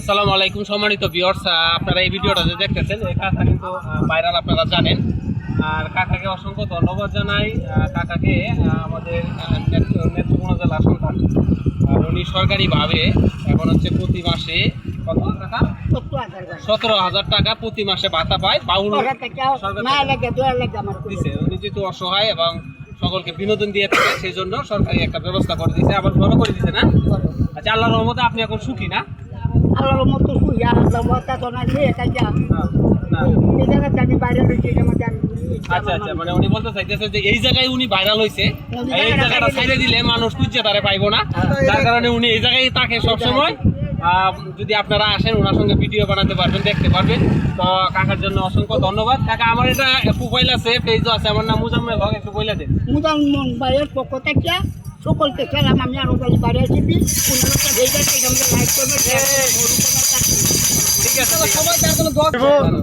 আসসালামু আলাইকুম সম্মানিত ভিউয়ার্স, আপনারা এই ভিডিওটা যে দেখতেছেন এই কাকা কিন্তু ভাইরাল, আপনারা জানেন। আর কাকাকে অসংখ্য ধন্যবাদ জানাই। কাকাকে আমাদের নেত্রকোনা জেলা সন্তান, উনি সরকারিভাবে এখন হচ্ছে প্রতি মাসে কত টাকা, 17,000 টাকা প্রতি মাসে ভাতা পায়। দিচ্ছে উনি যেহেতু অসহায় এবং সকলকে বিনোদন দিয়ে থাকে, সেই জন্য সরকারি একটা ব্যবস্থা করে দিচ্ছে, আবার ভালো করে দিচ্ছে না। আচ্ছা, আল্লাহর রহমতে আপনি এখন সুখী না? আল্লাহর মতো খুঁজা আল্লাহ তো না দিয়ে কাজা এই জায়গাতে আমি বাইরে রয়েছি এটা মধ্যে আমি আচ্ছা আচ্ছা, মানে উনি বলতে চাইতেছে যে এই জায়গায় উনি ভাইরাল হয়েছে, এই জায়গাটা ছেড়ে দিলে মানুষ খুঁজছে তারে পাইবো না, যার কারণে উনি এই জায়গায় থাকে সবসময়। যদি আপনারা আসেন ওনার সঙ্গে ভিডিও বানাতে পারবেন, দেখতে পারবেন। তো কাকার জন্য অসংখ্য ধন্যবাদ। কাকা, আমার এটা প্রোফাইল আছে, পেজও আছে, আমার নাম মুজাম্মেল হক, একটু বলে দেন। মুজাম্মেল ভাইয়ের পক্ষ থেকে সকলকে সালাম। আমি আরো গাড়ি বাইরে এসেছি, লাইক করবেন। ঠিক আছে, সবাই তার জন্য দোয়া করবেন।